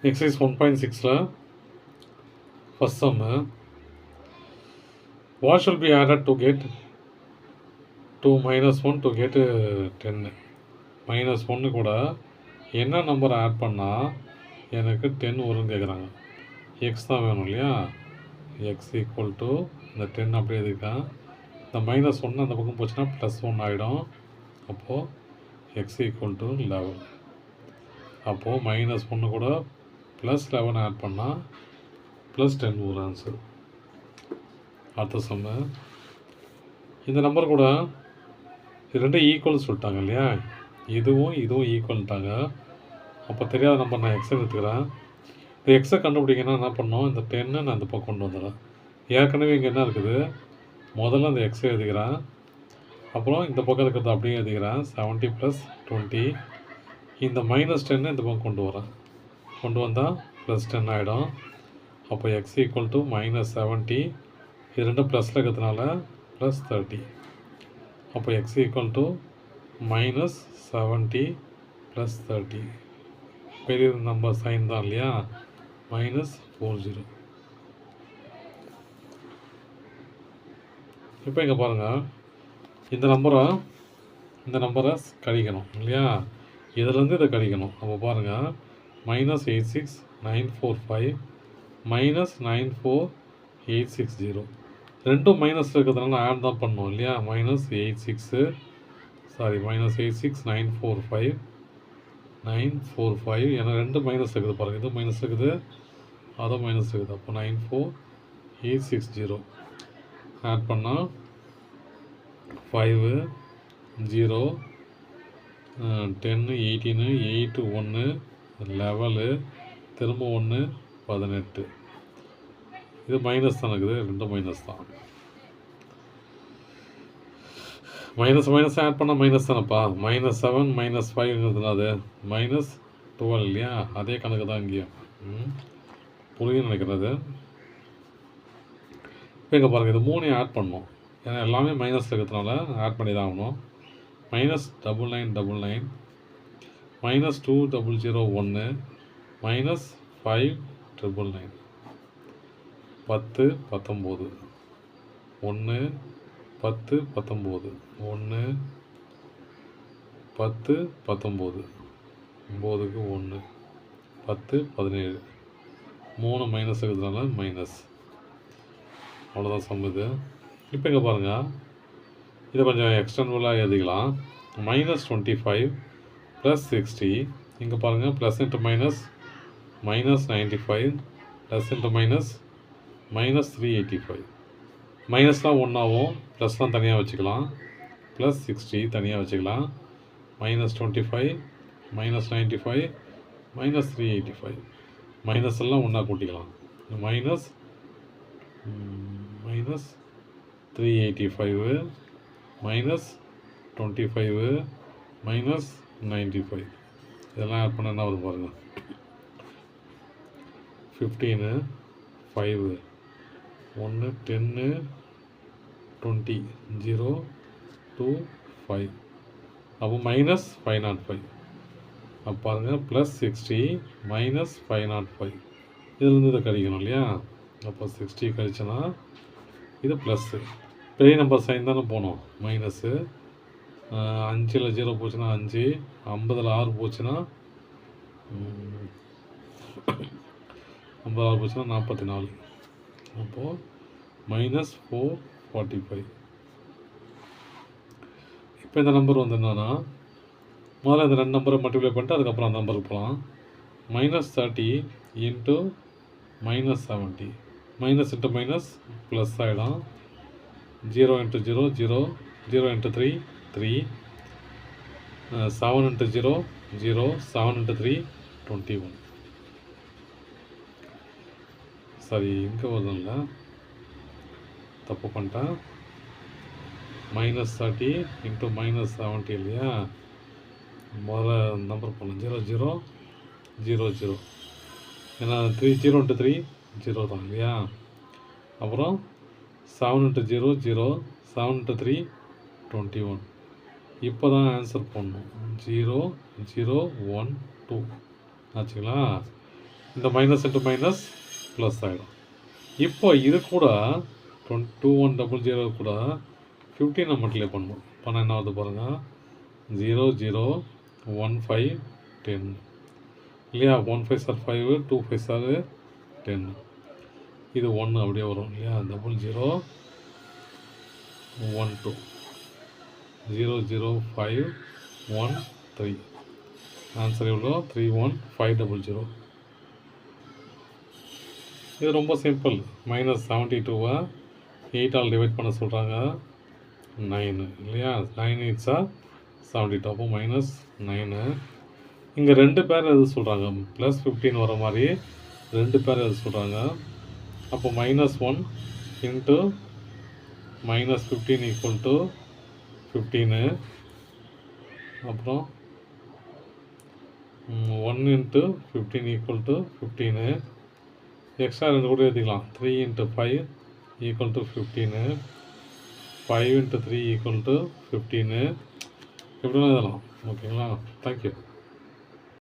Exercise 1.6 first sum. What should be added to get to minus 1 to get 10? minus 1 கூட என்ன number add பண்ணால் எனக்கு 10 வரும்னு கேட்குறாங்க. எக்ஸ் தான் வேணும் இல்லையா? எக்ஸ் ஈக்குவல் டு இந்த 10 அப்படியே எழுதிக்கலாம். இந்த மைனஸ் 1 அந்த பக்கம் போச்சுன்னா ப்ளஸ் 1 ஆகிடும். அப்போது எக்ஸ் ஈக்குவல் டு 11. அப்போது மைனஸ் 1 கூட ப்ளஸ் 11 ஆட் பண்ணால் ப்ளஸ் 10 ஒரு ஆன்சர். அடுத்த சம்மு, இந்த நம்பர் கூட இது ரெண்டும் ஈக்குவல் சொல்லிட்டாங்க இல்லையா? இதுவும் ஈக்குவல்ட்டாங்க. அப்போ தெரியாத நம்பர் நான் எக்ஸை எடுத்துக்கிறேன். இந்த எக்ஸை கண்டுபிடிங்கன்னா என்ன பண்ணோம்? இந்த 10 நான் இந்த பக்கம் கொண்டு வந்துடுறேன். ஏற்கனவே இங்கே என்ன இருக்குது? முதல்ல அந்த எக்ஸை எழுதிக்கிறேன். அப்புறம் இந்த பக்கம் இருக்கிறது அப்படியே எழுதிக்கிறேன். 70 + 20. இந்த -10 இந்த பக்கம் கொண்டு வரேன். கொண்டு வந்தால் +10 ஆகிடும். அப்போ எக்ஸ் ஈக்குவல் டு -70. இது ரெண்டும் ப்ளஸில் இருக்கிறதுனால +30. அப்போ எக்ஸ் ஈக்குவல் டு -70 + 30. பெரிய நம்பர் சைன் தான் இல்லையா? -40. இப்போ இங்கே பாருங்கள், இந்த நம்பரை கழிக்கணும் இல்லையா? இதிலேருந்து இதை கழிக்கணும். அப்போ பாருங்கள், -86945 -94860. ரெண்டும் மைனஸ் இருக்கிறதுனால ஆட் தான் பண்ணோம் இல்லையா? -945 ஏன்னா ரெண்டு மைனஸ் இருக்குது பாருங்கள். இது மைனஸ் இருக்குது, அதுவும் மைனஸ் இருக்குது. அப்போ 94860 ஆட் பண்ணால் 5 0 10 18 8 1 11 திரும்ப 1 18. இது மைனஸ் தான் இருக்குது, ரெண்டும் மைனஸ் தான். மைனஸ் ஆட் பண்ணால் மைனஸ் தானேப்பா. -7 -5ங்கிறதுனா அது -12 இல்லையா? அதே கணக்கு தான் இங்கேயும். புரியுன்னு நினைக்கிறது. இப்போ இங்கே பாருங்கள், இது 3 ஆட் பண்ணணும். ஏன்னா எல்லாமே மைனஸ் இருக்கிறதுனால ஆட் பண்ணி தான் ஆகணும். -9999 -2001 -5999 10 19 1 10 19 1 10 19 9க்கு 1 10 17 3 மைனஸ் இருக்கிறதுனால மைனஸ். அவ்வளோதான் சம்முது. இப்போ இங்கே பாருங்கள், இதை கொஞ்சம் எக்ஸ்டர்னலாக எழுதிக்கலாம். -25 + 60. இங்கே பாருங்கள், plus into minus -95 plus into minus -385. மைனஸ்லாம் ஒன்றாகும், ப்ளஸ்லாம் தனியாக வச்சுக்கலாம். +60 தனியாக வச்சுக்கலாம். -25 -95 -385. மைனஸ் எல்லாம் ஒன்றா கூட்டிக்கலாம். -385 -25 -95. இதெல்லாம் ஆட் பண்ண என்ன வரும் பாருங்கள். 15 5 1 10 20 0 2 5. அப்போ -505. அப்போ பாருங்கள், +60 -505. இதிலேருந்து இதை கழிக்கணும் இல்லையா? அப்போ 60 கழிச்சோன்னா இது ப்ளஸ்ஸு. பெரிய நம்பர் சைன் தானே போகணும். மைனஸு 5ல் 0 போச்சுன்னா 5, 50ல் 6 போச்சுன்னா 44. அப்போது -445. இப்போ இந்த நம்பர் வந்து என்னன்னா, முதல்ல இந்த ரெண்டு நம்பரை மல்டிப்ளை பண்ணிட்டு அதுக்கப்புறம் அந்த நம்பருக்கு போகலாம். -30 × -70. மைனஸ் இன்ட்டு மைனஸ் ப்ளஸ் ஆகிடும். 0 × 0 0 0 × 3 3 7 × 0 0 7 × 3 21. சரி, இங்கே வருதுல்ல, தப்பு பண்ணிட்டேன். -30 × -70 இல்லையா? முதல்ல நம்பர் போடணும். 0 0 0 0. ஏன்னா 3 0 × 3 0 தான் இல்லையா? அப்புறம் 7 × 0 0 7 × 3 21. இப்போ தான் ஆன்சர் போடணும். 0 0 1 2 ஆச்சுங்களா? இந்த மைனஸ் இன்ட்டு மைனஸ் ப்ளஸ் ஆகிடும். இப்போ இது கூட 2100 கூட 15 மல்டிப்ளை பண்ணணும். பண்ண என்ன ஆகுது பாருங்கள், 0 0 1 5 10 இல்லையா? 1 5 சார் 5, 2 5 சார் 10, இது 1 அப்படியே வரும் இல்லையா? 00 1 2 0 0 5 1 3, ஆன்சர் எவ்வளோ? 31500. இது ரொம்ப சிம்பிள். -72 8ஆல் டிவைட் பண்ண சொல்கிறாங்க, 9 இல்லையா? 9 8 72, அப்போ -9. இங்கே 2 பேர் எது சொல்கிறாங்க, +15 வர மாதிரி 2 பேர் எது சொல்கிறாங்க. அப்போ -1 இன்ட்டு -15 ஈக்குவல் டு 15, அப்புறம் 1 இன்ட்டு 15 ஈக்குவல் டு 15, எக்ஸ்ட்ரா 2 கூட எழுதிக்கலாம். 3 into 5 equal to 15, 5 into 3 equal to 15, எப்படின்னா எழுதலாம். ஓகேங்களா? தேங்க்யூ.